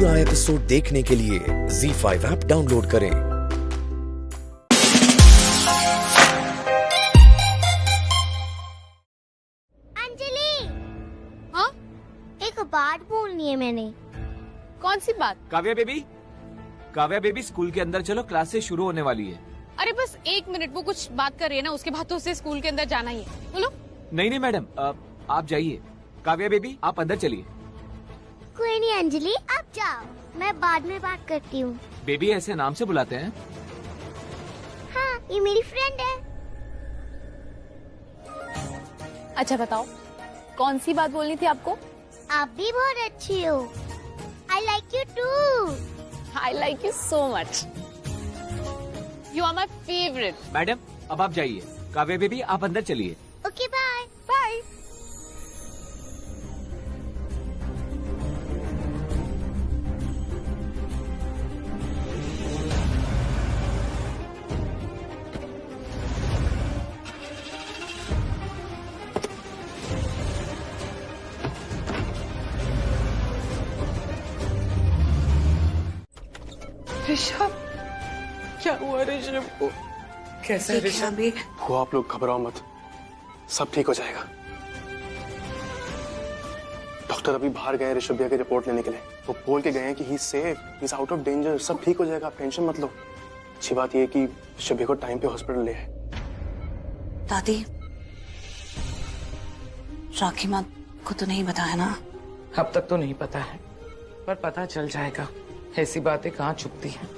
पूरा एपिसोड देखने के लिए ZEE5 ऐप डाउनलोड करें। अंजलि, हाँ, एक बात बोलनी है मैंने। कौन सी बात? काव्या बेबी स्कूल के अंदर चलो, क्लासेस शुरू होने वाली है। अरे बस 1 मिनट, वो कुछ बात कर रही है ना, उसके बाद तो उसे स्कूल के अंदर जाना ही है। बोलो। नहीं मैडम, आप जाइए। काव्या बेबी आप अंदर चलिए। कोई नहीं अंजलि, आप जाओ, मैं बाद में बात करती हूँ। बेबी ऐसे नाम से बुलाते हैं? हाँ, ये मेरी फ्रेंड है। अच्छा बताओ, कौन सी बात बोलनी थी आपको? आप भी बहुत अच्छी हो। I like you too. I like you so much. You are my favorite. Madam अब आप जाइए। काव्या बेबी आप अंदर चलिए। Okay, bye bye. ऋषभ, क्या हुआ ऋषभ को? कैसा है ऋषभ? वो आप लोग घबराओ मत, सब ठीक हो जाएगा। डॉक्टर अभी बाहर गए ऋषभ भैया की रिपोर्ट लेने के लिए। वो बोल के गए हैं कि he is safe, he is out of danger, सब ठीक हो जाएगा, आप टेंशन मत लो। अच्छी बात ये है कि ऋषभ भैया को टाइम पे हॉस्पिटल ले आए। दादी, राखी माँ को तो नहीं बताया ना? अब तक तो नहीं पता है, पर पता चल जाएगा। ऐसी बातें कहाँ छुपती हैं।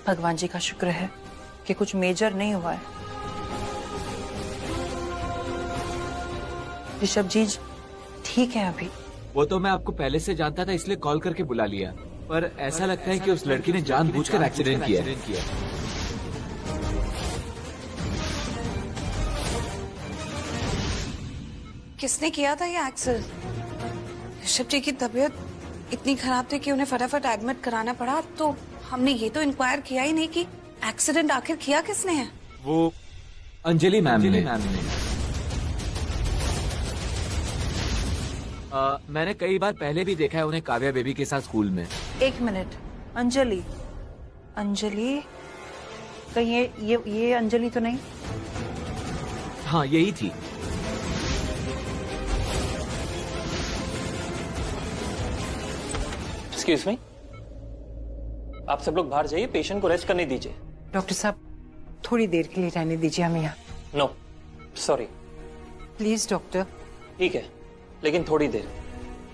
भगवान जी का शुक्र है कि कुछ मेजर नहीं हुआ है। ऋषभ जी ठीक है अभी। वो तो मैं आपको पहले से जानता था, इसलिए कॉल करके बुला लिया, पर ऐसा लगता है कि उस लड़की ने जानबूझकर एक्सीडेंट किया। किसने किया था ये एक्सीडेंट? ऋषभ जी की तबीयत इतनी खराब थी कि उन्हें फटाफट एडमिट कराना पड़ा, तो हमने ये तो इंक्वायर किया ही नहीं कि एक्सीडेंट आखिर किया किसने है। वो अंजलि मैम ने। मैंने कई बार पहले भी देखा है उन्हें काव्या बेबी के साथ स्कूल में। 1 मिनट, अंजलि कहीं ये अंजलि तो नहीं? हाँ यही थी। एक्सक्यूज मी, आप सब लोग बाहर जाइए, पेशेंट को रेस्ट करने दीजिए। डॉक्टर साहब, थोड़ी देर के लिए रहने दीजिए हमें यहाँ। No sorry. Please doctor. ठीक है, लेकिन थोड़ी देर।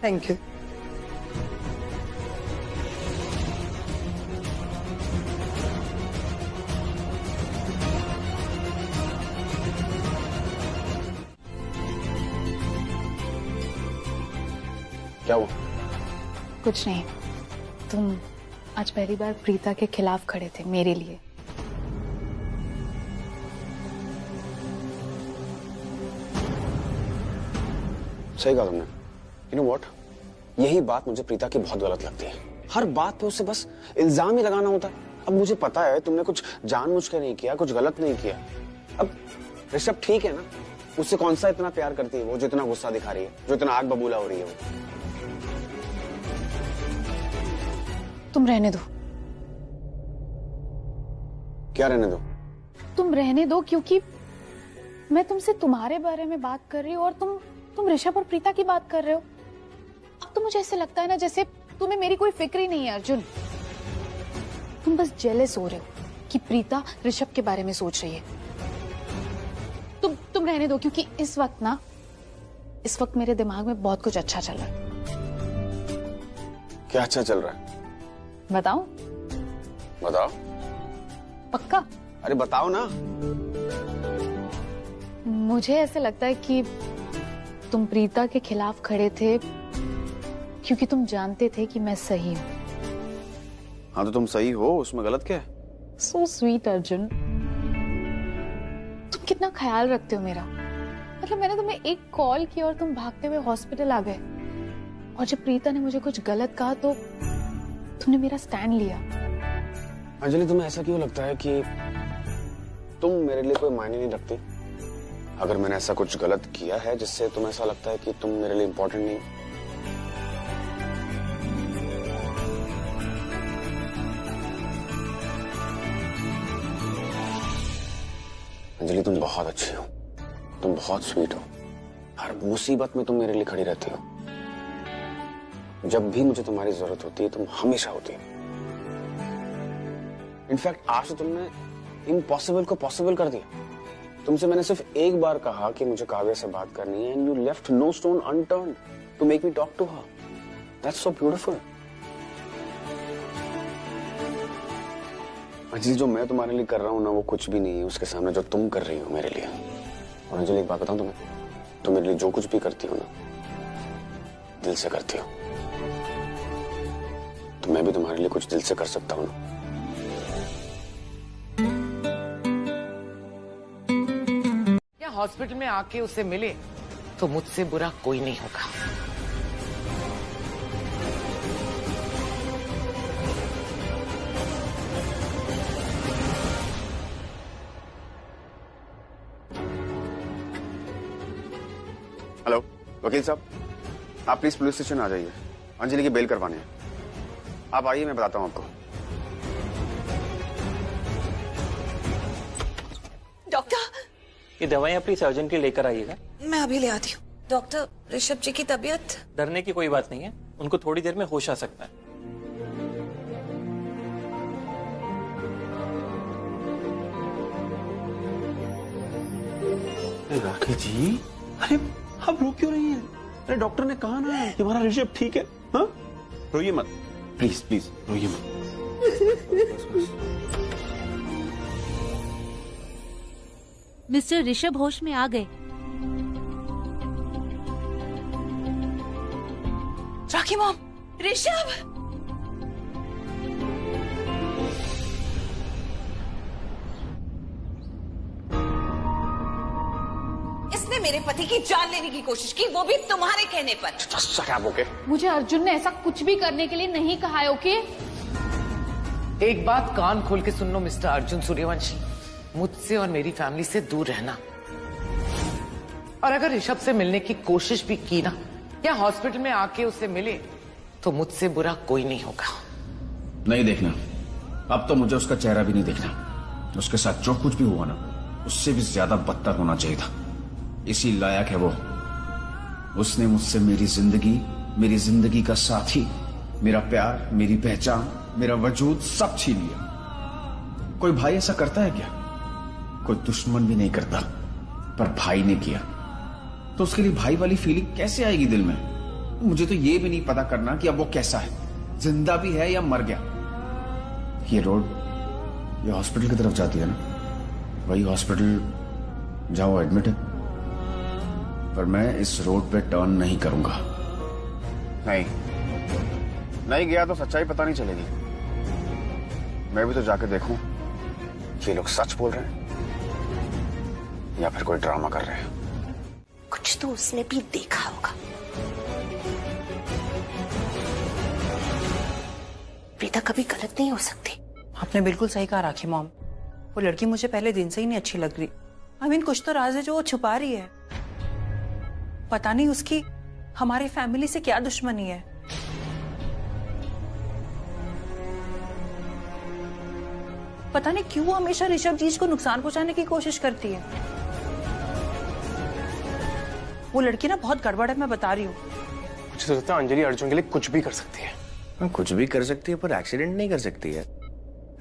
Thank you. क्या हुआ? कुछ नहीं, तुम आज पहली बार प्रीता के खिलाफ खड़े थे मेरे लिए। सही कहा तुमने। यू नो व्हाट, यही बात मुझे प्रीता की बहुत गलत लगती है। हर बात पे उससे बस इल्जाम ही लगाना होता है। अब मुझे पता है तुमने कुछ जानबूझ के नहीं किया, कुछ गलत नहीं किया। अब ऋषभ ठीक है ना, उससे कौन सा इतना प्यार करती है वो, जो इतना गुस्सा दिखा रही है, जो इतना आग बबूला हो रही है वो। तुम रहने दो। क्या रहने दो? तुम रहने दो, क्योंकि मैं तुमसे तुम्हारे बारे में बात कर रही हूँ और तुम ऋषभ और प्रीता की बात कर रहे हो। अब तो मुझे ऐसे लगता है ना जैसे तुम्हें मेरी कोई फिक्र ही नहीं है अर्जुन। तुम बस जेलस हो रहे हो कि प्रीता ऋषभ के बारे में सोच रही है। तुम रहने दो, क्योंकि इस वक्त मेरे दिमाग में बहुत कुछ अच्छा चल रहा है। क्या अच्छा चल रहा है? बताऊं? बताओ। पक्का? अरे बताओ ना। मुझे ऐसे लगता है कि तुम प्रीता के खिलाफ खड़े थे क्योंकि तुम जानते थे कि मैं सही हूँ। हाँ तो तुम सही हो, उसमें गलत क्या है? सो स्वीट अर्जुन, तुम कितना ख्याल रखते हो मेरा। मतलब मैंने तुम्हें एक कॉल किया और तुम भागते हुए हॉस्पिटल आ गए, और जब प्रीता ने मुझे कुछ गलत कहा तो तुमने मेरा स्टैंड लिया। अंजलि, तुम्हें ऐसा क्यों लगता है कि तुम मेरे लिए कोई मायने नहीं रखती? अगर मैंने ऐसा कुछ गलत किया है जिससे तुम्हें ऐसा लगता है कि तुम मेरे लिए इम्पोर्टेंट नहीं? अंजलि तुम बहुत अच्छी हो, तुम बहुत स्वीट हो, हर मुसीबत में तुम मेरे लिए खड़ी रहती हो। जब भी मुझे तुम्हारी जरूरत होती है तुम हमेशा होती हो। इनफैक्ट आज तो तुमने इम्पॉसिबल को पॉसिबल कर दिया। तुमसे मैंने सिर्फ एक बार कहा कि मुझे काव्या से बात करनी है, and you left no stone unturned to make me talk to her. That's so beautiful. Anjali जो मैं तुम्हारे लिए कर रहा हूं ना वो कुछ भी नहीं है उसके सामने जो तुम कर रही हो मेरे लिए। और अंजलि एक बात बताऊं तुम्हें, तुम मेरे लिए जो कुछ भी करती हो ना दिल से करती हो, तो मैं भी तुम्हारे लिए कुछ दिल से कर सकता हूं ना। क्या हॉस्पिटल में आके उसे मिले तो मुझसे बुरा कोई नहीं होगा। हेलो वकील साहब, आप प्लीज पुलिस स्टेशन आ जाइए, अंजलि की बेल करवानी है। आप आइए, मैं बताता हूं आपको। डॉक्टर, ये दवाइयाँ प्लीज अर्जेंटली लेकर आइएगा। मैं अभी ले आती हूँ। डॉक्टर, ऋषभ जी की तबीयत? डरने की कोई बात नहीं है, उनको थोड़ी देर में होश आ सकता है। राखी जी, अरे आप रो क्यों रही हैं? अरे डॉक्टर ने कहा ना कि हमारा ऋषभ ठीक है। हाँ, रोइए मत, प्लीज प्लीज रोइए मत। मिस्टर ऋषभ होश में आ गए। राखी मॉम, ऋषभ! इसने मेरे पति की जान लेने की कोशिश की, वो भी तुम्हारे कहने पर। ओके? मुझे अर्जुन ने ऐसा कुछ भी करने के लिए नहीं कहा है, ओके? एक बात कान खोल के सुन लो मिस्टर अर्जुन सूर्यवंशी, मुझसे और मेरी फैमिली से दूर रहना। और अगर ऋषभ से मिलने की कोशिश भी की ना या हॉस्पिटल में आके उसे मिले तो मुझसे बुरा कोई नहीं होगा। नहीं देखना, अब तो मुझे उसका चेहरा भी नहीं देखना। उसके साथ जो कुछ भी हुआ ना उससे भी ज्यादा बदतर होना चाहिए था। इसी लायक है वो। उसने मुझसे मेरी जिंदगी का साथी, मेरा प्यार, मेरी पहचान, मेरा वजूद सब छीन लिया। कोई भाई ऐसा करता है क्या? कोई दुश्मन भी नहीं करता, पर भाई ने किया तो उसके लिए भाई वाली फीलिंग कैसे आएगी दिल में? मुझे तो ये भी नहीं पता करना कि अब वो कैसा है, जिंदा भी है या मर गया। ये रोड ये हॉस्पिटल की तरफ जाती है ना, वही हॉस्पिटल जहां वो एडमिट है। पर मैं इस रोड पे टर्न नहीं करूंगा। नहीं गया तो सच्चाई पता नहीं चलेगी। मैं भी तो जाके देखूं कि ये लोग सच बोल रहे हैं या फिर कोई ड्रामा कर रहे हैं। कुछ तो उसने भी देखा होगा। प्रीता कभी गलत नहीं हो सकती। आपने बिल्कुल सही कहा राखी मॉम, वो लड़की मुझे पहले दिन से ही नहीं अच्छी लग रही। आई मीन कुछ तो राज है जो वो छुपा रही है। पता नहीं उसकी हमारी फैमिली से क्या दुश्मनी है। पता नहीं क्यों हमेशा ऋषभ जी को नुकसान पहुंचाने की कोशिश करती है। वो लड़की ना बहुत गड़बड़ है, मैं बता रही हूँ। मुझे तो लगता है अंजलि अर्जुन के लिए कुछ भी कर सकती है। कुछ भी कर सकती है पर एक्सीडेंट नहीं कर सकती है।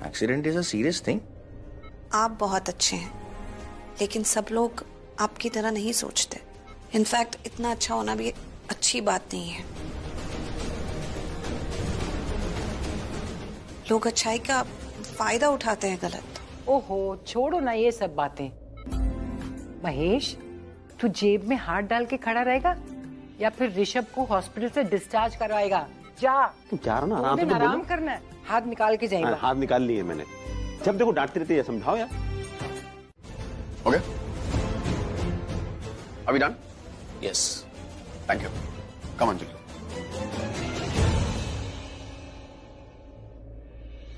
Accident is a serious thing. आप बहुत अच्छे हैं, लेकिन सब लोग आपकी तरह नहीं सोचते। इनफैक्ट इतना अच्छा होना भी अच्छी बात नहीं है। लोग अच्छाई का फायदा उठाते हैं गलत। ओहो, छोड़ो ना ये सब बातें। महेश, तू जेब में हाथ डाल के खड़ा रहेगा या फिर ऋषभ को हॉस्पिटल से डिस्चार्ज करवाएगा? जा, तुम जा रहा ना, आराम से आराम करना है। हाथ निकाल के जाएगा। हाथ निकाल लिए मैंने। जब देखो डांटते रहते हैं, समझाओ यार। ओके, अभी done? Yes, thank you. Come Anjali.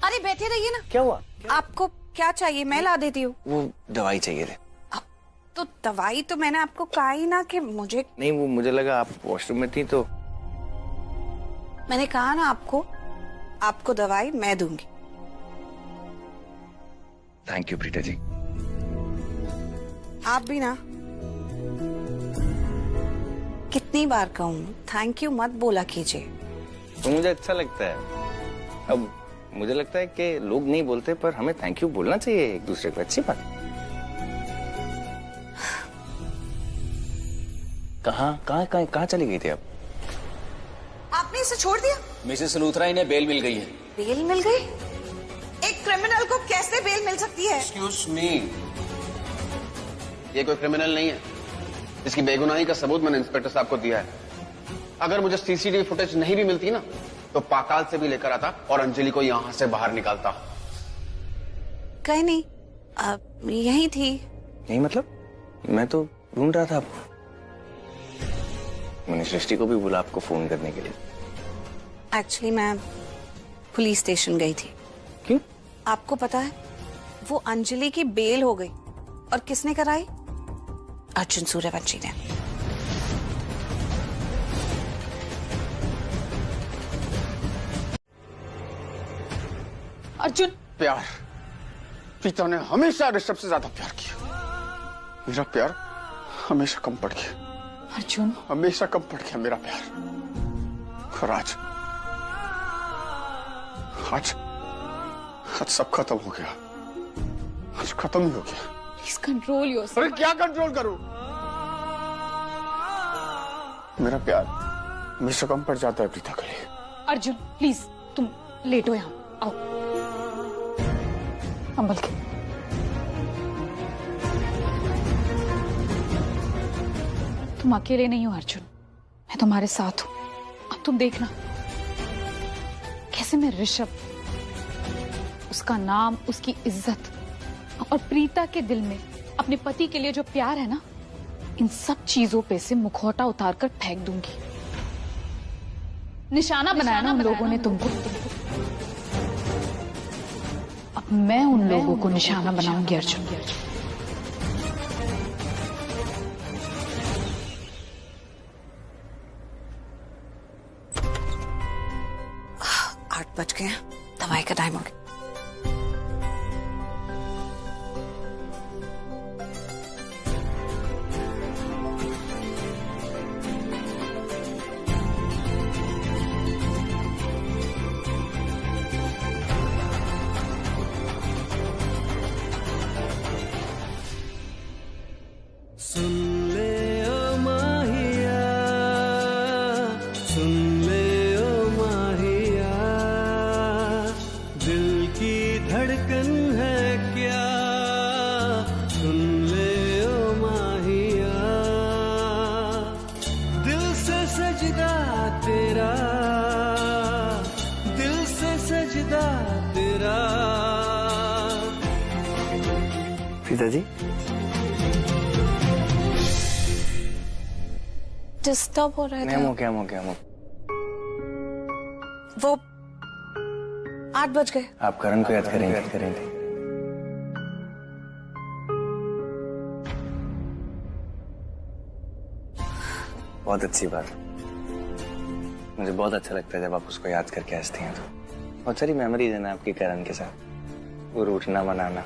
अरे बैठे रहिए ना। क्या हुआ? आपको क्या चाहिए? मैं ला देती हूँ। वो दवाई चाहिए थे। तो दवाई तो मैंने आपको कहा ही ना कि मुझे। नहीं, वो मुझे लगा आप वॉशरूम में थी तो। मैंने कहा ना आपको दवाई मैं दूंगी। Thank you Preeta ji. आप भी ना। कितनी बार कहूँ थैंक यू मत बोला कीजिए। तो मुझे अच्छा लगता है। अब मुझे लगता है कि लोग नहीं बोलते पर हमें थैंक यू बोलना चाहिए एक दूसरे को। अच्छी बात। कहाँ चली गई थी आप? आपने इसे छोड़ दिया? मिसेस लूथरा, इन्हें बेल मिल गई है। बेल मिल गई? एक क्रिमिनल को कैसे बेल मिल सकती है? एक्सक्यूज मी, ये कोई क्रिमिनल नहीं है। इसकी बेगुनाही का सबूत मैंने इंस्पेक्टर साहब को दिया है। अगर मुझे सीसीटीवी फुटेज नहीं भी मिलती ना तो पाताल से भी लेकर आता और अंजलि को यहां से बाहर निकालता। कहीं नहीं, यही थी। यही मतलब? मैं तो ढूंढ रहा था आपको। मैंने सृष्टि को भी बोला आपको फोन करने के लिए। एक्चुअली मैं पुलिस स्टेशन गई थी। क्यों? आपको पता है वो अंजलि की बेल हो गई और किसने कराई? अर्जुन सूर्यवंशी ने। अर्जुन, प्यार, पिता ने हमेशा ऋषभ से ज्यादा प्यार किया। मेरा प्यार हमेशा कम पड़ गया। अर्जुन, हमेशा कम पड़ गया मेरा प्यार। और आज सब खत्म हो गया। आज खत्म ही हो गया। Please control yourself. अरे क्या कंट्रोल करूं? मेरा प्यार हमेशा कम पड़ जाता है प्रीता के लिए। अर्जुन प्लीज, तुम लेटो यहाँ, आओ संभल के। तुम अकेले नहीं हो अर्जुन, मैं तुम्हारे साथ हूं। अब तुम देखना कैसे मैं ऋषभ, उसका नाम, उसकी इज्जत और प्रीता के दिल में अपने पति के लिए जो प्यार है ना, इन सब चीजों पे से मुखौटा उतारकर फेंक दूंगी। निशाना बनाया ना उन लोगों ने तुमको, अब मैं उन लोगों को निशाना बनाऊंगी अर्जुन। 8 बज गए हैं, दवाई का टाइम हो गया। सुन ले ओ माहिया, सुन ले ओ माहिया, दिल की धड़कन है क्या, सुन ले ओ माहिया, दिल से सजदा तेरा, दिल से सजदा तेरा। पिताजी डिस्टर्ब हो रहे थे। वो 8 बज गए। आप करण को याद करेंगे। बहुत अच्छी बात। मुझे बहुत अच्छा लगता है जब आप उसको याद करके हंसती हैं। तो बहुत सारी मेमोरीज है ना आपकी करण के साथ। वो रूठना मनाना,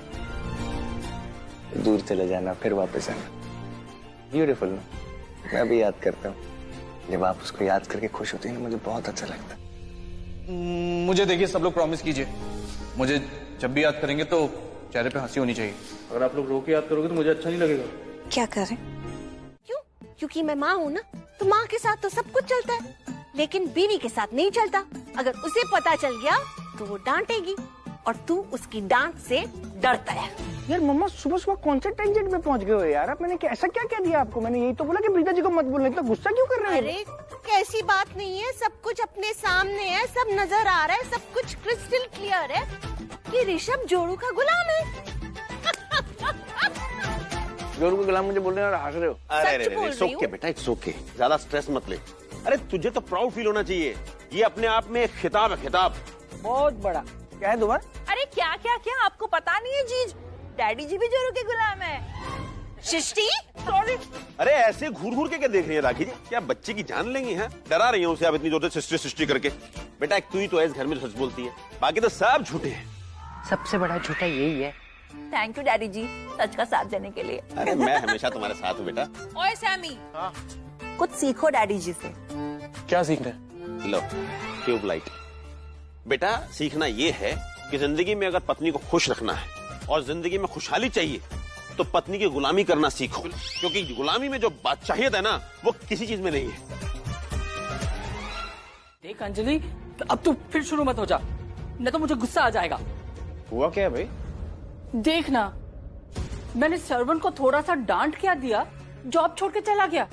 दूर चले जाना, फिर वापस आना, ब्यूटीफुल ना। मैं भी याद करता हूँ जब आप उसको याद करके खुश होती हैं, मुझे बहुत अच्छा लगता है। मुझे देखिए, सब लोग प्रॉमिस कीजिए, मुझे जब भी याद करेंगे तो चेहरे पे हंसी होनी चाहिए। अगर आप लोग रो के याद करोगे तो मुझे अच्छा नहीं लगेगा। क्या करें? क्यों? क्योंकि मैं माँ हूँ ना, तो माँ के साथ तो सब कुछ चलता है, लेकिन बीवी के साथ नहीं चलता। अगर उसे पता चल गया तो वो डांटेगी और तू उसकी डांट से डरता है। यार मम्मा, सुबह सुबह कौन से टेंशन में पहुंच गए हो यार आप? मैंने ऐसा क्या कह दिया आपको? मैंने यही तो बोला कि प्रीता जी को मत बोलने। इतना गुस्सा क्यों कर रहे हो? अरे कैसी बात नहीं है, सब कुछ अपने सामने है, सब नजर आ रहा है, सब कुछ क्रिस्टल क्लियर है कि ऋषभ जोड़ू का गुलाम है। जोड़ू का गुलाम मुझे बोल रहे हो और हंस रहे हो? अरे इट्स ओके बेटा, इट्स ओके, ज्यादा स्ट्रेस मत ले। अरे तुझे तो प्राउड फील होना चाहिए, ये अपने आप में एक खिताब है, खिताब बहुत बड़ा। क्या है दोबारा? अरे क्या क्या क्या, आपको पता नहीं है जीज, डैडी जी भी जोरू के गुलाम है। सृष्टि, सॉरी। अरे ऐसे घूर घूर के क्या देख रही है राखी जी? क्या बच्चे की जान लेंगी हैं? डरा रही है उसे आप इतनी जोर से सृष्टि करके। बेटा एक तू ही तो है इस घर में सच बोलती है, बाकी तो सब झूठे हैं। सबसे बड़ा झूठा यही है थैंक यू डैडी जी सच का साथ देने के लिए। अरे मैं हमेशा तुम्हारे साथ हूँ बेटा। ओए सैमी, कुछ सीखो डैडी जी से। क्या सीखना है? लो ट्यूबलाइट। बेटा सीखना ये है कि जिंदगी में अगर पत्नी को खुश रखना है और जिंदगी में खुशहाली चाहिए तो पत्नी की गुलामी करना सीखो, क्योंकि गुलामी में जो बादशाहियत है ना वो किसी चीज में नहीं है। देख अंजलि, अब तू फिर शुरू मत हो जा, नहीं तो मुझे गुस्सा आ जाएगा। हुआ क्या है भाई? देखना, मैंने सर्वेंट को थोड़ा सा डांट क्या दिया, जॉब छोड़ के चला गया।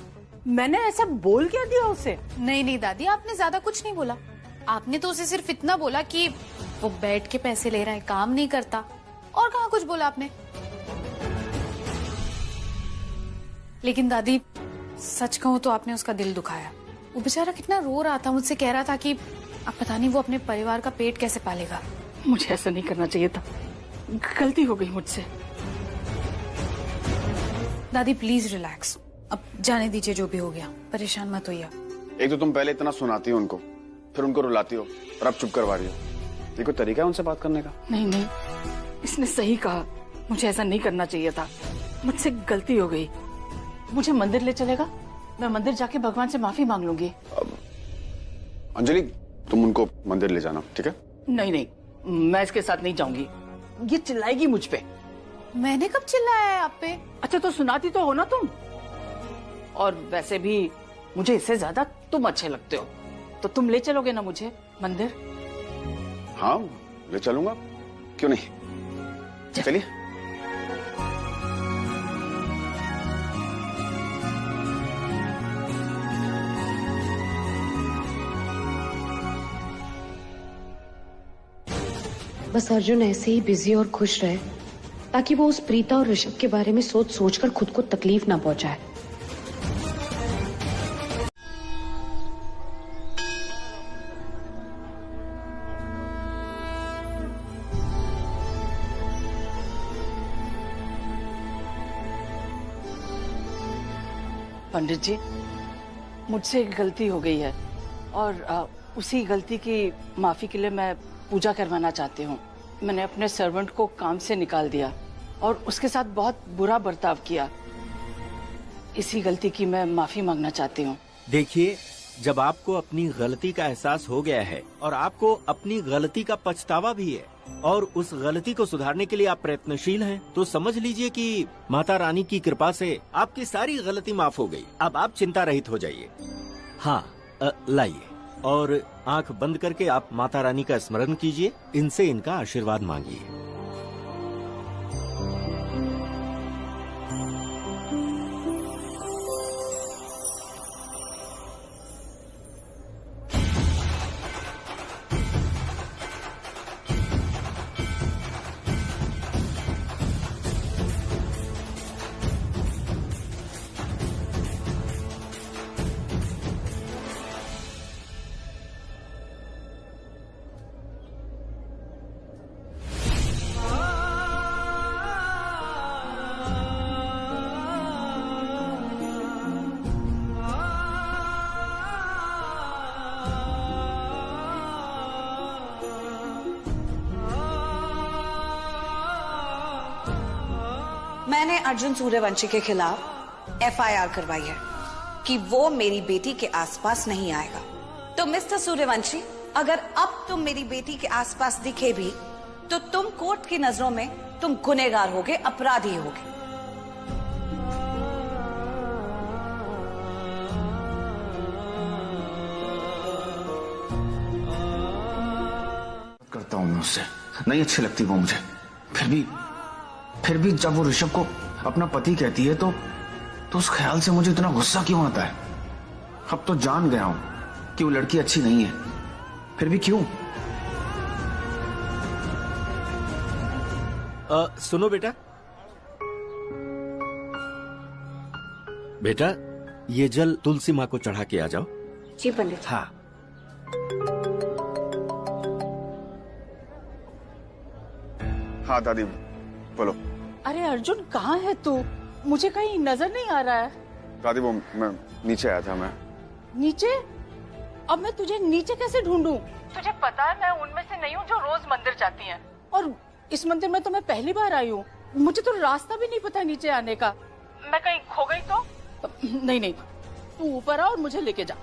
मैंने ऐसा बोल क्या दिया उसे? नहीं नहीं दादी, आपने ज्यादा कुछ नहीं बोला। आपने तो उसे सिर्फ इतना बोला कि वो बैठ के पैसे ले रहा है, काम नहीं करता। और कहाँ कुछ बोला आपने? लेकिन दादी सच कहूँ तो आपने उसका दिल दुखाया। वो बेचारा कितना रो रहा था, मुझसे कह रहा था कि अब पता नहीं वो अपने परिवार का पेट कैसे पालेगा। मुझे ऐसा नहीं करना चाहिए था, गलती हो गई मुझसे। दादी प्लीज रिलैक्स, अब जाने दीजिए जो भी हो गया, परेशान मत होइए। एक तो तुम पहले इतना सुनाती हो उनको, फिर उनको रुलाती हो और अब चुप करवा रही हो। ये कोई तरीका है उनसे बात करने का? नहीं नहीं, इसने सही कहा, मुझे ऐसा नहीं करना चाहिए था, मुझसे गलती हो गई। मुझे मंदिर ले चलेगा? मैं मंदिर जाके भगवान से माफी मांग लूंगी। अंजलि तुम उनको मंदिर ले जाना, ठीक है? नहीं नहीं, मैं इसके साथ नहीं जाऊंगी, ये चिल्लाएगी मुझ पे। मैंने कब चिल्लाया है आप पे? अच्छा तो सुनाती तो हो ना तुम, और वैसे भी मुझे इससे ज्यादा तुम अच्छे लगते हो, तो तुम ले चलोगे ना मुझे मंदिर? हाँ ले चलूंगा, क्यों नहीं, चलिए। बस अर्जुन ऐसे ही बिजी और खुश रहे ताकि वो उस प्रीता और ऋषभ के बारे में सोच सोचकर खुद को तकलीफ ना पहुंचाए। पंडित जी, मुझसे एक गलती हो गई है और उसी गलती की माफी के लिए मैं पूजा करवाना चाहती हूँ। मैंने अपने सर्वेंट को काम से निकाल दिया और उसके साथ बहुत बुरा बर्ताव किया। इसी गलती की मैं माफी मांगना चाहती हूँ। देखिए, जब आपको अपनी गलती का एहसास हो गया है और आपको अपनी गलती का पछतावा भी है और उस गलती को सुधारने के लिए आप प्रयत्नशील हैं, तो समझ लीजिए कि माता रानी की कृपा से आपकी सारी गलती माफ हो गई। अब आप चिंता रहित हो जाइए। हाँ, लाइए और आंख बंद करके आप माता रानी का स्मरण कीजिए, इनसे इनका आशीर्वाद मांगिए। मैंने अर्जुन सूर्यवंशी के खिलाफ FIR करवाई है कि वो मेरी बेटी के आसपास नहीं आएगा। तो मिस्टर सूर्यवंशी, अगर अब तुम मेरी बेटी के आसपास दिखे भी तो तुम कोर्ट की नजरों में तुम गुनहगार होगे, अपराधी होगे। करता हूं मैं उससे, नहीं अच्छी लगती वो मुझे। फिर भी जब वो ऋषभ को अपना पति कहती है तो उस ख्याल से मुझे इतना गुस्सा क्यों आता है? अब तो जान गया हूं कि वो लड़की अच्छी नहीं है, फिर भी क्यों? सुनो बेटा, ये जल तुलसी माँ को चढ़ा के आ जाओ। जी पंडित। हाँ। हाँ दादी बोलो। अरे अर्जुन, कहाँ है तू? मुझे कहीं नजर नहीं आ रहा है। दादी वो मैं नीचे आया था। मैं नीचे? अब मैं तुझे नीचे कैसे ढूंढूं? तुझे पता है मैं उनमें से नहीं हूँ जो रोज मंदिर जाती हैं। और इस मंदिर में तो मैं पहली बार आई हूँ, मुझे तो रास्ता भी नहीं पता नीचे आने का। मैं कहीं खो गई तो? नहीं, तू ऊपर आ और मुझे लेके जा।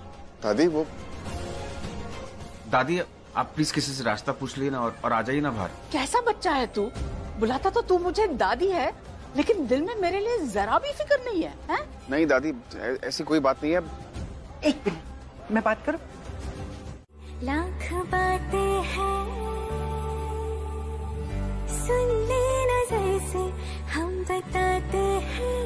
दादी आप प्लीज किसी से रास्ता पूछ लिए ना और आ जाइए ना बाहर। कैसा बच्चा है तू? बुलाता तो तू मुझे दादी है, लेकिन दिल में मेरे लिए जरा भी फिक्र नहीं है, हैं? नहीं दादी, ऐसी कोई बात नहीं है। एक मिनट, मैं बात करूं? लाख बातें हैं सुन ले नजर से हम बताते हैं,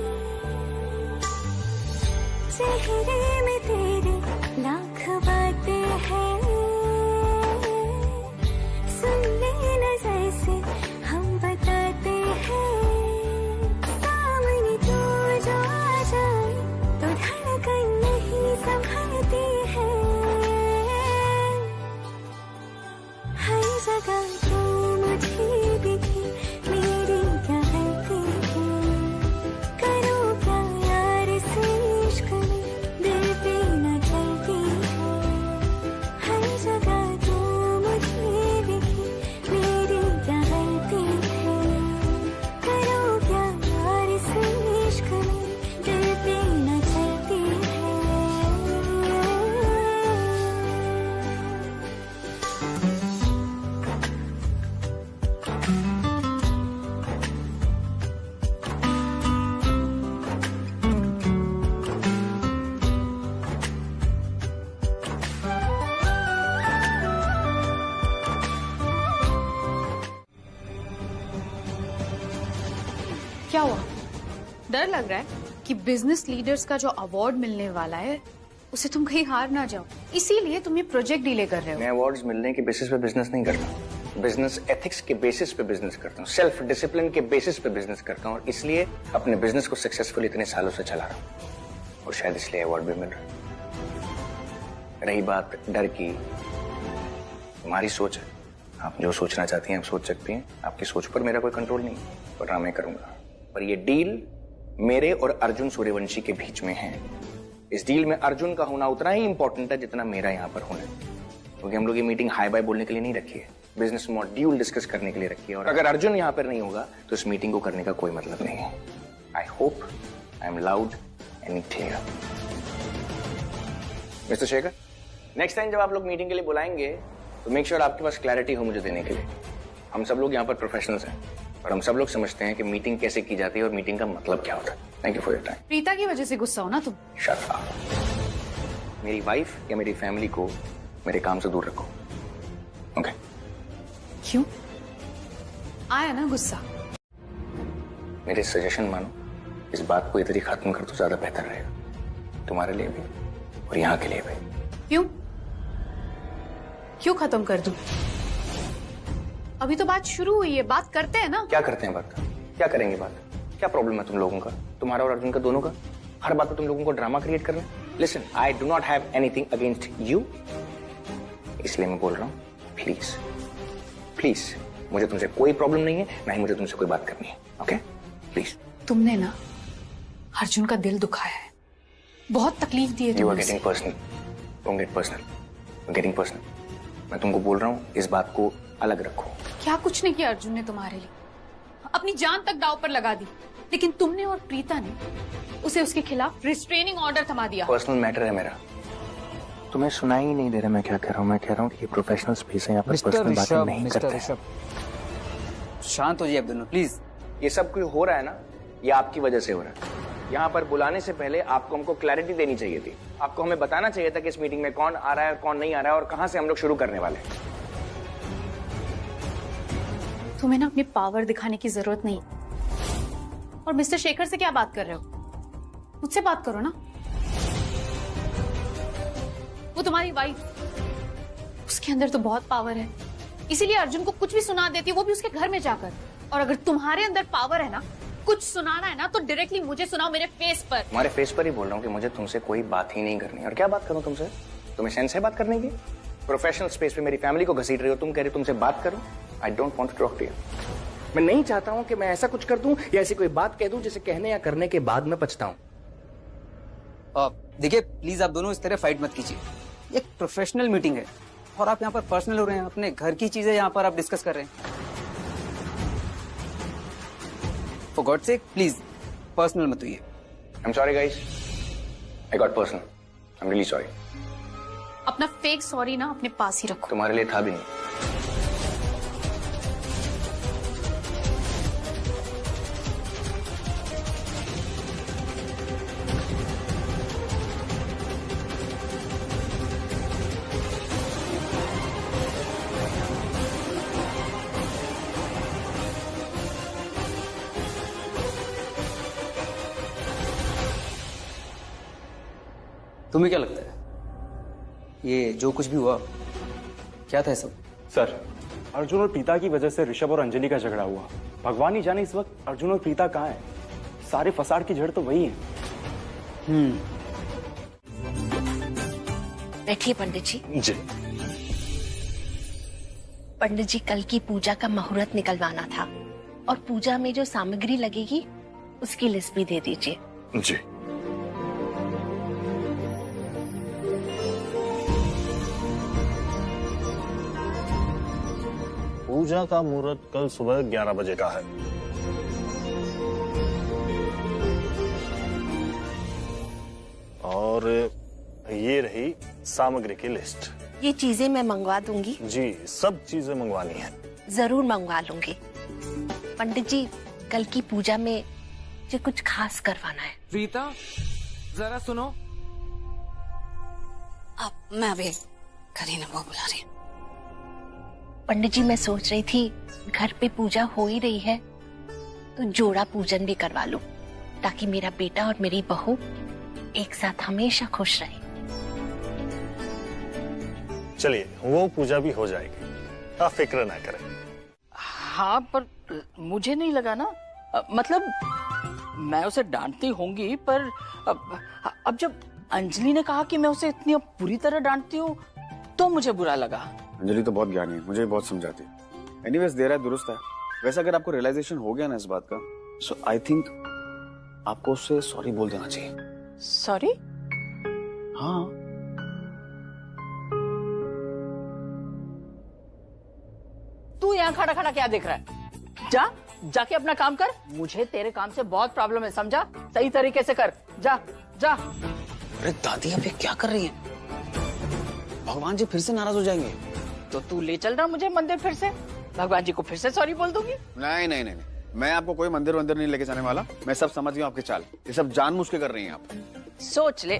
चेहरे में तेरे लाख बातें हैं सुन ले नजर से हम बताते हैं, सामने तू जो आ जाए तो धड़कन नहीं संभलती है, हर जगह तू मुझे दिखी मेरी क्या गलती है, करो क्या यार से इश्क में दिल पे न चलती है, हर जगह तू मुझे दिखी मेरी क्या गलती है, करो क्या यार से इश्क में दिल पे न चलती है। क्या हुआ? डर लग रहा है कि बिजनेस लीडर्स का जो अवार्ड मिलने वाला है उसे तुम कहीं हार ना जाओ, इसीलिए तुम ये प्रोजेक्ट डिले कर रहे हो। मैं अवार्ड्स मिलने के बेसिस पे बिजनेस नहीं करता, बिजनेस एथिक्स के बेसिस पे बिजनेस करता हूँ, सेल्फ डिसिप्लिन के बेसिस पे बिजनेस करता हूँ, और इसलिए अपने बिजनेस को सक्सेसफुल इतने सालों से चला रहा हूँ, और शायद इसलिए अवार्ड भी मिल रहा है। रही बात डर की, तुम्हारी सोच है, आप जो सोचना चाहती हैं आप सोच सकती हैं, आपकी सोच पर मेरा कोई कंट्रोल नहीं है, वरना मैं करूंगा। पर ये डील मेरे और अर्जुन सूर्यवंशी के बीच में है। इस डील में अर्जुन का होना उतना ही इंपॉर्टेंट है जितना मेरा यहाँ पर होना, क्योंकि हम लोग ये मीटिंग हाई बाय बोलने के लिए नहीं रखी है, बिजनेस मॉड्यूल डिस्कस करने के लिए रखी है, और अगर अर्जुन यहाँ पर नहीं होगा तो इस मीटिंग को करने का कोई मतलब नहीं है। I hope I am loud and clear. Mister Shekhar, next time जब आप लोग मीटिंग के लिए बुलाएंगे तो मेक श्योर आपके पास क्लैरिटी हो मुझे देने के लिए। हम सब लोग यहाँ पर प्रोफेशनल्स हैं और हम सब लोग समझते हैं कि मीटिंग कैसे की जाती है और मीटिंग का मतलब क्या होता है। Thank you for your time. Preeta की वजह से गुस्सा हो ना तुम? Shut up. मेरी वाइफ या मेरी फैमिली को मेरे काम से दूर रखो, ओके? क्यों आया ना गुस्सा? मेरे सजेशन मानो, इस बात को इधर ही खत्म कर तो ज्यादा बेहतर रहेगा, तुम्हारे लिए भी और यहाँ के लिए भी। क्यों खत्म कर दूं? अभी तो बात शुरू हुई है, बात करते हैं ना। क्या करते हैं बात? क्या करेंगे बात? क्या प्रॉब्लम है तुम लोगों का, तुम्हारा और अर्जुन का दोनों का? हर बात पे तुम लोगों को ड्रामा क्रिएट करना है। Listen, I do not have anything against you, इसलिए मैं बोल रहा हूँ, प्लीज प्लीज, मुझे तुमसे कोई प्रॉब्लम नहीं है, ना ही मुझे तुमसे कोई बात करनी है, ओके? प्लीज। तुमने ना अर्जुन का दिल दुखाया है, बहुत तकलीफ दी है। You are getting personal, don't get personal, getting personal. मैं तुमको बोल रहा हूँ इस बात को अलग रखो। क्या कुछ नहीं किया अर्जुन ने तुम्हारे लिए, अपनी जान तक दांव पर लगा दी, लेकिन तुमने और प्रीता ने उसे उसके खिलाफ रिस्ट्रेनिंग ऑर्डर थमा दिया। पर्सनल मैटर है मेरा, तुम्हें सुनाई ही नहीं दे रहा मैं क्या कह रहा हूँ? मैं कह रहा हूँ कि ये प्रोफेशनल स्पेस है, यहाँ पर पर्सनल बातें नहीं करते हैं। शांत हो जाइए आप दोनों प्लीज। ये सब कुछ हो रहा है ना, ये आपकी वजह से हो रहा है। यहाँ पर बुलाने से पहले आपको हमको क्लैरिटी देनी चाहिए थी, आपको हमें बताना चाहिए था कि इस मीटिंग में कौन आ रहा है और कौन नहीं आ रहा है और कहाँ से हम लोग शुरू करने वाले हैं। तुम्हें ना अपनी पावर दिखाने की जरूरत नहीं। और मिस्टर शेखर से क्या बात कर रहे हो? मुझसे बात करो ना, वो तुम्हारी वाइफ, उसके अंदर तो बहुत पावर है, इसीलिए अर्जुन को कुछ भी सुना देती है, वो भी उसके घर में जाकर। और अगर तुम्हारे अंदर पावर है ना, कुछ सुनाना है ना, तो डायरेक्टली मुझे सुनाओ, मेरे फेस पर। तुम्हारे फेस पर ही बोल रहा हूँ कि मुझे तुमसे कोई बात ही नहीं करनी। और क्या बात करूँ तुमसे? तुम्हें सेंस है बात करने की? प्रोफेशनल स्पेस पे मेरी फैमिली को घसीट रही हो, तुम कह रहे हो तुमसे बात करो। I don't want to talk to you. मैं नहीं चाहता हूँ कि मैं ऐसा कुछ कर दूं या ऐसी कोई बात कह दूं जिसे कहने या करने के बाद मैं पछताऊं। देखिए प्लीज आप दोनों इस तरह फाइट मत कीजिए, एक प्रोफेशनल मीटिंग है और आप यहाँ पर पर्सनल हो रहे हैं, अपने घर की चीजें यहाँ पर आप डिस्कस कर रहे हैं। For God sake please personal मत हुई। I'm sorry guys. I got personal. I'm really sorry. अपना फेक सॉरी ना अपने पास ही रखो। तुम्हारे लिए था भी नहीं। तुम्हें क्या लगता है ये जो कुछ भी हुआ क्या था सब? सर, अर्जुन और प्रीता की वजह से ऋषभ और अंजलि का झगड़ा हुआ। भगवान ही जाने इस वक्त अर्जुन और प्रीता कहाँ है। सारे फसाद की जड़ तो वही है। बैठिए पंडित जी। जी। पंडित जी, कल की पूजा का मुहूर्त निकलवाना था और पूजा में जो सामग्री लगेगी उसकी लिस्ट भी दे दीजिए। जी। पूजा का मुहूर्त कल सुबह 11 बजे का है। और ये रही सामग्री की लिस्ट। ये चीजें मैं मंगवा दूंगी। जी, सब चीजें मंगवानी है। जरूर मंगवा लूंगी। पंडित जी, कल की पूजा में मुझे कुछ खास करवाना है। प्रीता, जरा सुनो। अब मैं अभी करीना वो बुला रही हूँ। पंडित जी, मैं सोच रही थी घर पे पूजा हो ही रही है तो जोड़ा पूजन भी करवा लूं ताकि मेरा बेटा और मेरी बहू एक साथ हमेशा खुश रहे। चलिए, वो पूजा भी हो जाएगी, आप फिक्र ना करें। हाँ, पर मुझे नहीं लगा ना, मतलब मैं उसे डांटती होंगी, पर अब जब अंजलि ने कहा कि मैं उसे इतनी बुरी तरह डांटती हूँ तो मुझे बुरा लगा। अंजलि तो बहुत ज्ञानी है, मुझे भी बहुत समझाती है। एनीवेज, दे रहा है दुरुस्त है। वैसे अगर आपको रियलाइजेशन हो गया ना इस बात का, सो आई थिंक आपको उससे सॉरी बोल देना चाहिए। सॉरी? हाँ। तू यहाँ खड़ा खड़ा क्या देख रहा है? जाके अपना काम कर। मुझे तेरे काम से बहुत प्रॉब्लम है, समझा? सही तरीके से कर। जा। अरे दादी, अब ये क्या कर रही है? भगवान जी फिर से नाराज हो जाएंगे। तो तू ले चल रहा मुझे मंदिर फिर से, भगवान जी को फिर से सॉरी बोल दूंगी। नहीं, मैं आपको कोई मंदिर नहीं लेके जाने वाला। मैं सब समझ गया आपकी चाल। ये सब जानबूझ के कर रही हैं आप। सोच ले,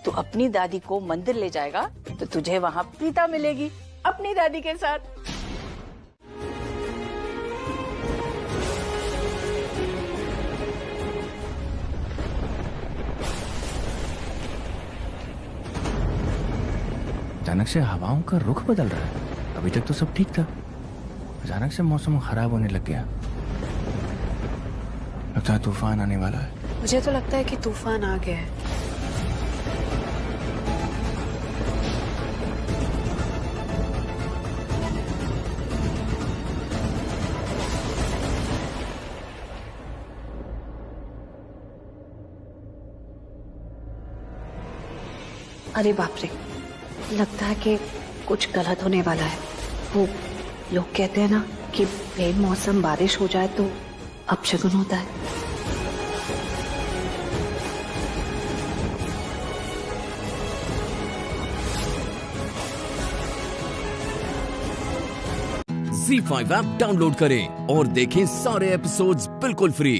तू अपनी दादी को मंदिर ले जाएगा तो तुझे वहाँ प्रीता मिलेगी अपनी दादी के साथ। अचानक से हवाओं का रुख बदल रहा है। अभी तक तो सब ठीक था, अचानक से मौसम खराब होने लग गया। लगता है तूफान आने वाला है। मुझे तो लगता है कि तूफान आ गया है। अरे बाप रे, लगता है कि कुछ गलत होने वाला है। वो लोग कहते हैं ना कि बेमौसम बारिश हो जाए तो अपशगुन होता है। ZEE5 ऐप डाउनलोड करें और देखें सारे एपिसोड्स बिल्कुल फ्री।